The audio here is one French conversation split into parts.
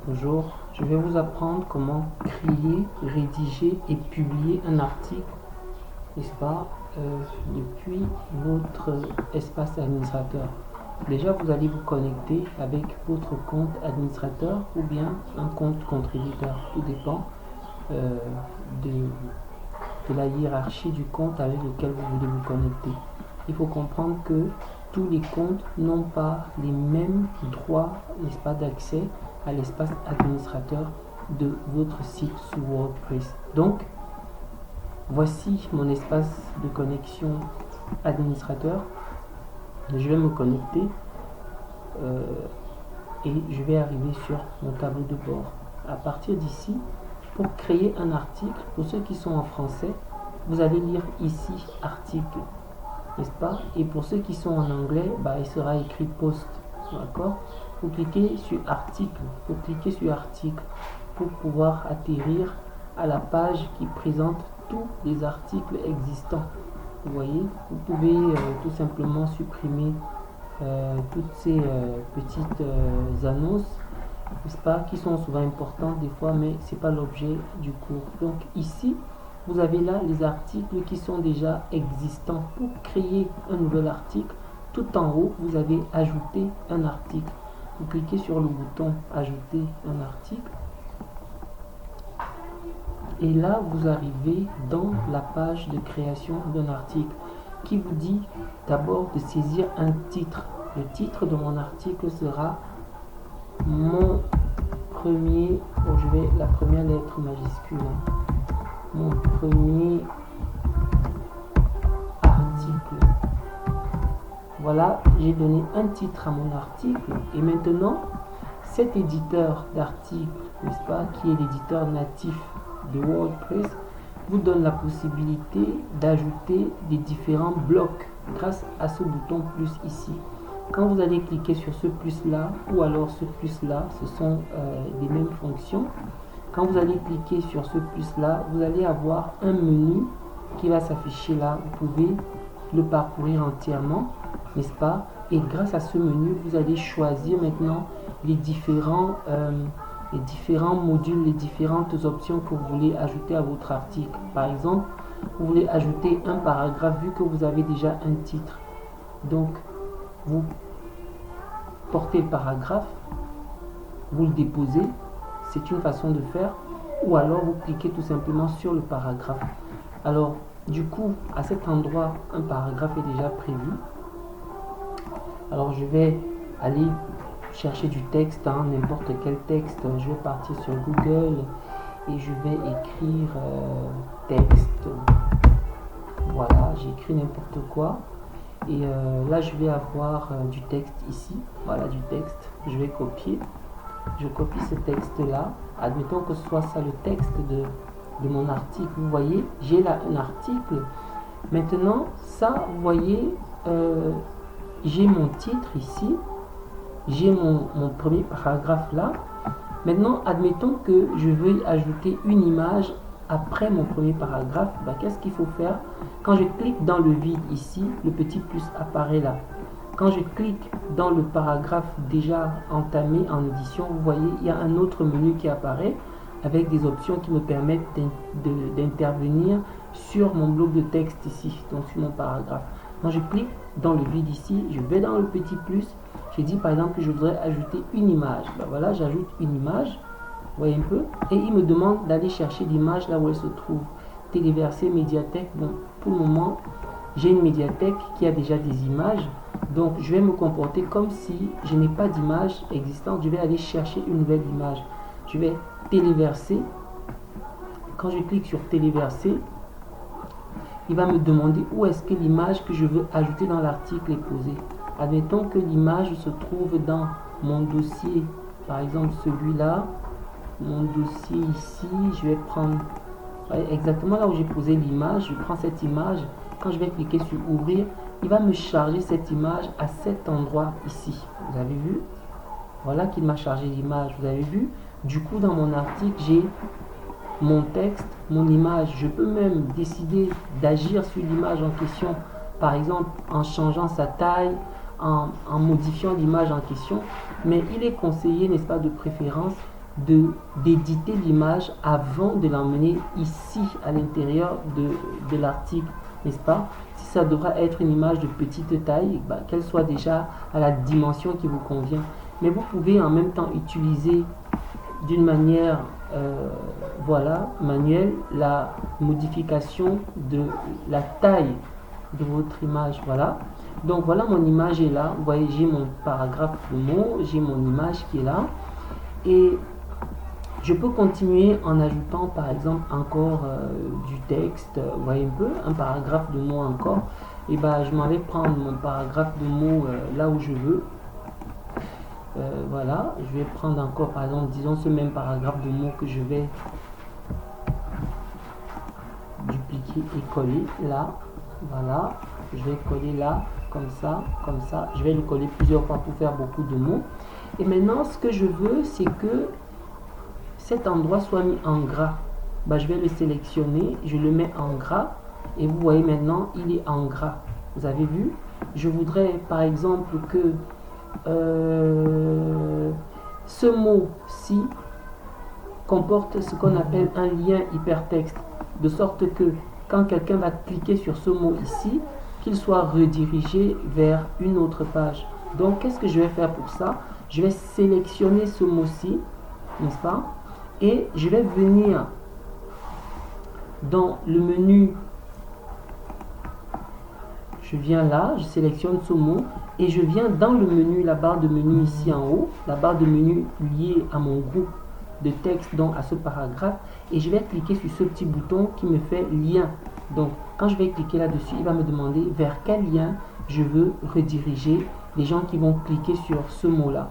Bonjour, je vais vous apprendre comment créer, rédiger et publier un article, n'est-ce pas, depuis votre espace administrateur. Déjà, vous allez vous connecter avec votre compte administrateur ou bien un compte contributeur. Tout dépend euh, de la hiérarchie du compte avec lequel vous voulez vous connecter. Il faut comprendre que tous les comptes n'ont pas les mêmes droits, n'est-ce pas, d'accès à l'espace administrateur de votre site sous WordPress. Donc, voici mon espace de connexion administrateur. Je vais me connecter et je vais arriver sur mon tableau de bord. À partir d'ici, pour créer un article, pour ceux qui sont en français, vous allez lire ici article, n'est-ce pas? Et pour ceux qui sont en anglais, il sera écrit post, d'accord? Vous cliquez sur article, pour pouvoir atterrir à la page qui présente tous les articles existants. Vous voyez, vous pouvez tout simplement supprimer toutes ces petites annonces, n'est-ce pas, qui sont souvent importantes des fois, mais c'est pas l'objet du cours. Donc ici, vous avez là les articles qui sont déjà existants. Pour créer un nouvel article, tout en haut, vous avez ajouté un article. Vous cliquez sur le bouton ajouter un article. Et là, vous arrivez dans la page de création d'un article qui vous dit d'abord de saisir un titre. Le titre de mon article sera mon premier, la première lettre majuscule, mon premier article. Voilà, j'ai donné un titre à mon article et maintenant cet éditeur d'articles, n'est-ce pas, qui est l'éditeur natif de WordPress, vous donne la possibilité d'ajouter des différents blocs grâce à ce bouton plus ici. Quand vous allez cliquer sur ce plus là ou alors ce plus là, ce sont les mêmes fonctions. Quand vous allez cliquer sur ce plus là, vous allez avoir un menu qui va s'afficher là. Vous pouvez le parcourir entièrement, n'est-ce pas? Et grâce à ce menu, vous allez choisir maintenant les différents modules, les différentes options que vous voulez ajouter à votre article. Par exemple, vous voulez ajouter un paragraphe vu que vous avez déjà un titre. Donc, vous portez le paragraphe, vous le déposez, c'est une façon de faire, ou alors vous cliquez tout simplement sur le paragraphe. Alors, du coup, à cet endroit, un paragraphe est déjà prévu. Alors, je vais aller chercher du texte, n'importe quel texte. Je vais partir sur Google et je vais écrire texte. Voilà, j'écris n'importe quoi. Et là, je vais avoir du texte ici. Voilà, du texte. Je vais copier. Je copie ce texte-là. Admettons que ce soit ça le texte de mon article. Vous voyez, j'ai là un article. Maintenant, ça, vous voyez, j'ai mon titre ici. J'ai mon premier paragraphe là. Maintenant, admettons que je veuille ajouter une image après mon premier paragraphe. Qu'est-ce qu'il faut faire? Quand je clique dans le vide ici, le petit plus apparaît là. Quand je clique dans le paragraphe déjà entamé en édition, vous voyez, il y a un autre menu qui apparaît avec des options qui me permettent d'intervenir sur mon bloc de texte ici, donc sur mon paragraphe. Quand je clique dans le vide ici, je vais dans le petit plus. Je dis par exemple que je voudrais ajouter une image. Voilà, j'ajoute une image. Vous voyez un peu. Et il me demande d'aller chercher l'image là où elle se trouve. Téléverser, médiathèque. Bon, pour le moment, j'ai une médiathèque qui a déjà des images. Donc, je vais me comporter comme si je n'ai pas d'image existante. Je vais aller chercher une nouvelle image. Je vais téléverser. Quand je clique sur téléverser, il va me demander où est-ce que l'image que je veux ajouter dans l'article est posée. Admettons que l'image se trouve dans mon dossier, par exemple celui-là, mon dossier ici, je vais prendre exactement là où j'ai posé l'image, je prends cette image, quand je vais cliquer sur ouvrir, il va me charger cette image à cet endroit ici. Vous avez vu? Voilà qu'il m'a chargé l'image, vous avez vu? Du coup, dans mon article, j'ai mon texte, mon image. Je peux même décider d'agir sur l'image en question, par exemple en changeant sa taille, en modifiant l'image en question, mais il est conseillé, n'est-ce pas, de préférence, d'éditer l'image avant de l'emmener ici à l'intérieur de l'article, n'est-ce pas? Si ça devra être une image de petite taille, qu'elle soit déjà à la dimension qui vous convient. Mais vous pouvez en même temps utiliser d'une manière voilà, manuelle la modification de la taille de votre image. Voilà. Donc voilà, mon image est là. Vous voyez, j'ai mon paragraphe de mots, j'ai mon image qui est là. Et je peux continuer en ajoutant par exemple encore du texte. Vous voyez un peu, un paragraphe de mots encore. Et je m'en vais prendre mon paragraphe de mots là où je veux. Voilà, je vais prendre encore par exemple, disons ce même paragraphe de mots que je vais dupliquer et coller là. Voilà, je vais coller là, comme ça, comme ça. Je vais le coller plusieurs fois pour faire beaucoup de mots. Et maintenant, ce que je veux, c'est que cet endroit soit mis en gras. Je vais le sélectionner, je le mets en gras. Et vous voyez maintenant, il est en gras. Vous avez vu? Je voudrais par exemple que ce mot-ci comporte ce qu'on appelle un lien hypertexte, de sorte que quand quelqu'un va cliquer sur ce mot ici, qu'il soit redirigé vers une autre page. Donc qu'est-ce que je vais faire pour ça? Je vais sélectionner ce mot-ci, n'est-ce pas? Et je vais venir dans le menu. Je viens là, je sélectionne ce mot et je viens dans le menu, la barre de menu ici en haut, la barre de menu liée à mon groupe de texte, donc à ce paragraphe, et je vais cliquer sur ce petit bouton qui me fait lien. Donc quand je vais cliquer là-dessus, il va me demander vers quel lien je veux rediriger les gens qui vont cliquer sur ce mot-là.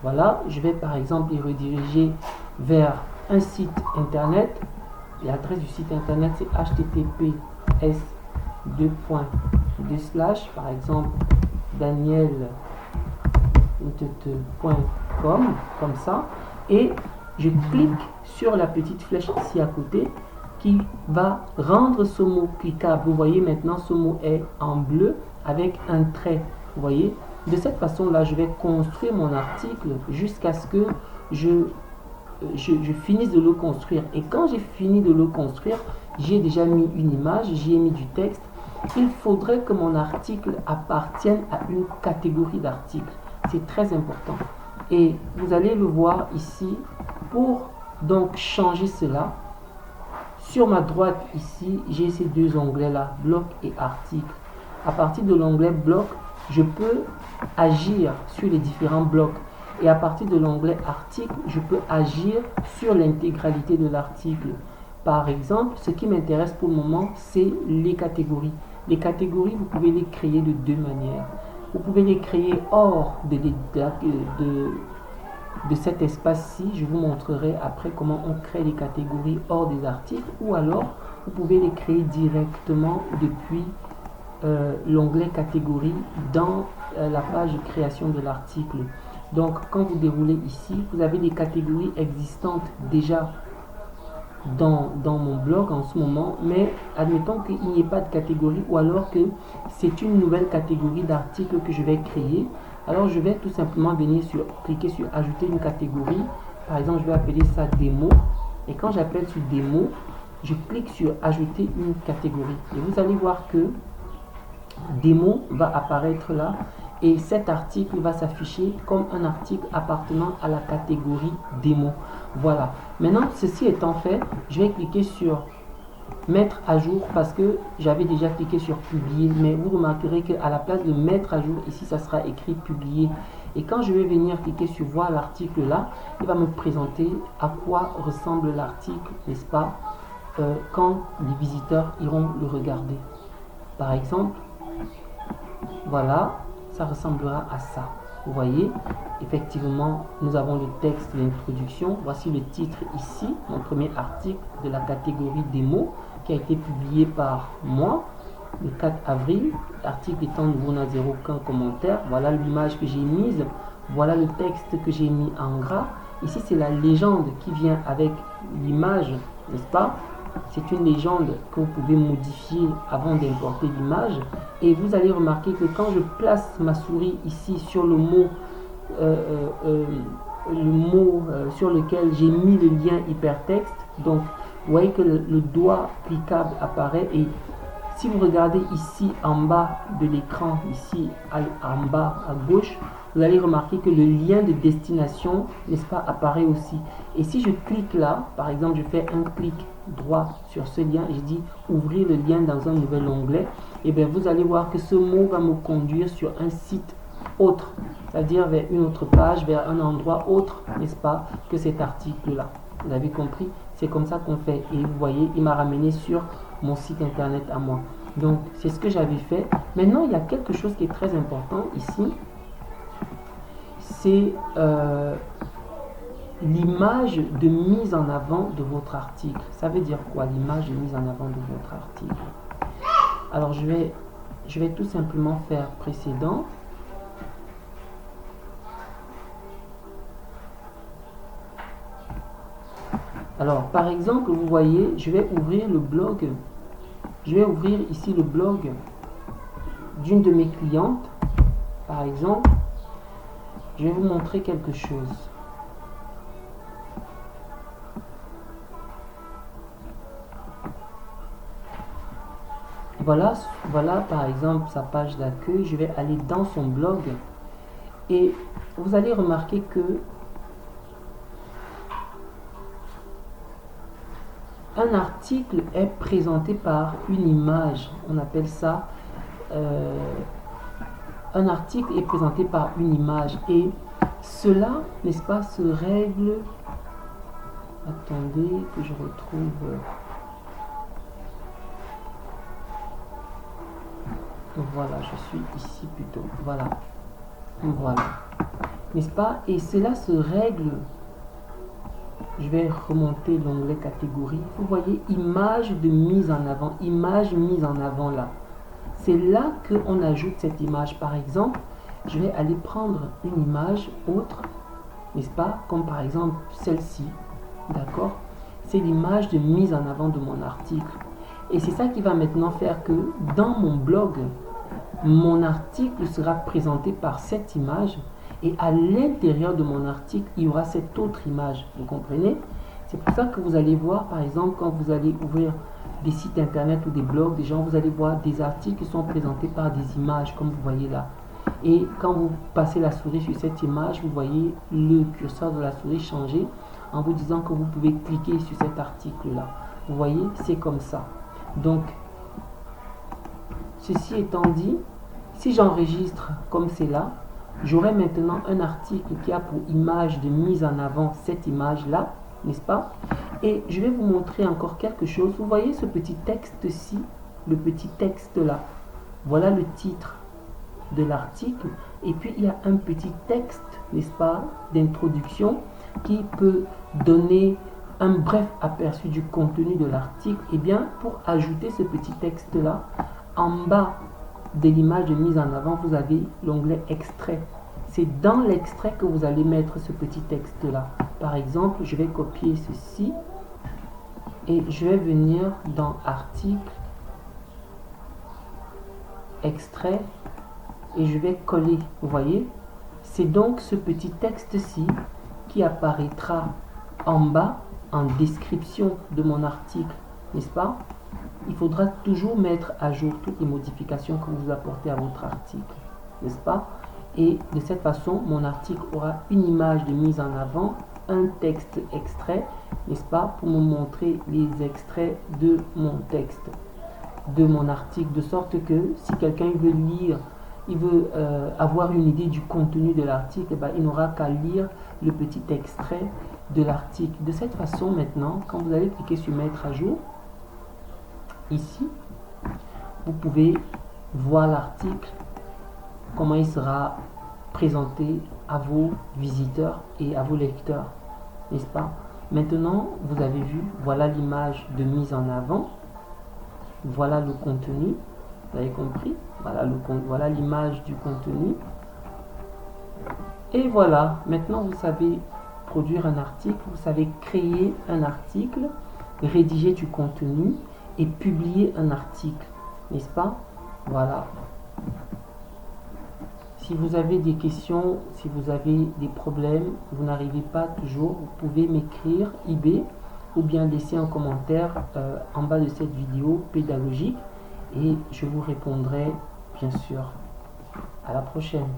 Voilà, je vais par exemple les rediriger vers un site internet. L'adresse du site internet c'est https par exemple daniel.com, comme ça, et je clique sur la petite flèche ici à côté qui va rendre ce mot cliquable. Vous voyez maintenant ce mot est en bleu avec un trait. Vous voyez, de cette façon là je vais construire mon article jusqu'à ce que je finisse de le construire. Et quand j'ai fini de le construire, j'ai déjà mis une image, j'y ai mis du texte. Il faudrait que mon article appartienne à une catégorie d'articles. C'est très important. Et vous allez le voir ici. Pour donc changer cela, sur ma droite ici, j'ai ces deux onglets là, bloc et article. À partir de l'onglet bloc, je peux agir sur les différents blocs. Et à partir de l'onglet article, je peux agir sur l'intégralité de l'article. Par exemple, ce qui m'intéresse pour le moment, c'est les catégories. Les catégories, vous pouvez les créer de deux manières. Vous pouvez les créer hors de cet espace-ci. Je vous montrerai après comment on crée les catégories hors des articles. Ou alors, vous pouvez les créer directement depuis l'onglet catégorie dans la page de création de l'article. Donc, quand vous déroulez ici, vous avez des catégories existantes déjà dans mon blog en ce moment, mais admettons qu'il n'y ait pas de catégorie ou alors que c'est une nouvelle catégorie d'articles que je vais créer. Alors, je vais tout simplement venir cliquer sur ajouter une catégorie. Par exemple, je vais appeler ça démo. Et quand j'appelle sur démo, je clique sur ajouter une catégorie. Et vous allez voir que démo va apparaître là. Et cet article va s'afficher comme un article appartenant à la catégorie démo. Voilà. Maintenant, ceci étant fait, je vais cliquer sur mettre à jour parce que j'avais déjà cliqué sur publier. Mais vous remarquerez qu'à la place de mettre à jour, ici, ça sera écrit publier. Et quand je vais venir cliquer sur voir l'article là, il va me présenter à quoi ressemble l'article, n'est-ce pas, quand les visiteurs iront le regarder. Par exemple, voilà. Ça ressemblera à ça. Vous voyez, effectivement, nous avons le texte, l'introduction. Voici le titre ici, mon premier article de la catégorie démo qui a été publié par moi le 4 avril. L'article étant nouveau, n'a aucun commentaire. Voilà l'image que j'ai mise. Voilà le texte que j'ai mis en gras. Ici, c'est la légende qui vient avec l'image, n'est-ce pas? C'est une légende que vous pouvez modifier avant d'importer l'image. Et vous allez remarquer que quand je place ma souris ici sur le mot le mot sur lequel j'ai mis le lien hypertexte. Donc, vous voyez que le doigt cliquable apparaît et si vous regardez ici en bas de l'écran, ici en bas à gauche, vous allez remarquer que le lien de destination, n'est-ce pas, apparaît aussi. Et si je clique là, par exemple, je fais un clic droit sur ce lien, je dis ouvrir le lien dans un nouvel onglet, et bien vous allez voir que ce mot va me conduire sur un site autre, c'est-à-dire vers une autre page, vers un endroit autre, n'est-ce pas, que cet article-là. Vous avez compris? C'est comme ça qu'on fait. Et vous voyez, il m'a ramené sur mon site internet à moi. Donc, c'est ce que j'avais fait. Maintenant, il y a quelque chose qui est très important ici. C'est l'image de mise en avant de votre article. Ça veut dire quoi, l'image de mise en avant de votre article? Alors, je vais tout simplement faire précédent. Alors, par exemple, vous voyez, je vais ouvrir le blog. Je vais ouvrir ici le blog d'une de mes clientes. Par exemple, je vais vous montrer quelque chose. Voilà par exemple sa page d'accueil. Je vais aller dans son blog et vous allez remarquer que un article est présenté par une image. On appelle ça un article est présenté par une image et cela, n'est-ce pas, se règle. Attendez que je retrouve. Voilà, je suis ici plutôt. Voilà. N'est-ce pas? Et cela se règle. Je vais remonter l'onglet catégorie. Vous voyez, image de mise en avant. Image mise en avant là. C'est là qu'on ajoute cette image. Par exemple, je vais aller prendre une image autre, n'est-ce pas? Comme par exemple celle-ci. D'accord? C'est l'image de mise en avant de mon article. Et c'est ça qui va maintenant faire que dans mon blog, mon article sera présenté par cette image. Et à l'intérieur de mon article, il y aura cette autre image. Vous comprenez? C'est pour ça que vous allez voir, par exemple, quand vous allez ouvrir des sites internet ou des blogs, des gens, vous allez voir des articles qui sont présentés par des images, comme vous voyez là. Et quand vous passez la souris sur cette image, vous voyez le curseur de la souris changer en vous disant que vous pouvez cliquer sur cet article-là. Vous voyez, c'est comme ça. Donc, ceci étant dit, si j'enregistre comme c'est là, j'aurai maintenant un article qui a pour image de mise en avant cette image-là, n'est-ce pas? Et je vais vous montrer encore quelque chose. Vous voyez ce petit texte-ci, le petit texte-là. Voilà le titre de l'article. Et puis, il y a un petit texte, n'est-ce pas, d'introduction qui peut donner un bref aperçu du contenu de l'article. Et bien, pour ajouter ce petit texte-là, en bas de l'image de mise en avant, vous avez l'onglet extrait. C'est dans l'extrait que vous allez mettre ce petit texte là. Par exemple, je vais copier ceci et je vais venir dans article, extrait et je vais coller. Vous voyez, c'est donc ce petit texte-ci qui apparaîtra en bas en description de mon article, n'est-ce pas? Il faudra toujours mettre à jour toutes les modifications que vous apportez à votre article, n'est-ce pas? Et de cette façon, mon article aura une image de mise en avant, un texte extrait, n'est-ce pas, pour me montrer les extraits de mon texte, de mon article, de sorte que si quelqu'un veut lire, il veut avoir une idée du contenu de l'article, il n'aura qu'à lire le petit extrait de l'article. De cette façon, maintenant, quand vous allez cliquer sur mettre à jour, ici, vous pouvez voir l'article, comment il sera présenté à vos visiteurs et à vos lecteurs, n'est-ce pas? Maintenant, vous avez vu, voilà l'image de mise en avant, voilà le contenu, vous avez compris, voilà l'image du contenu, et voilà, maintenant vous savez produire un article, vous savez créer un article, rédiger du contenu et publier un article, n'est-ce pas? Voilà. Si vous avez des questions, si vous avez des problèmes, vous n'arrivez pas toujours, vous pouvez m'écrire eBay ou bien laisser un commentaire en bas de cette vidéo pédagogique et je vous répondrai bien sûr. À la prochaine.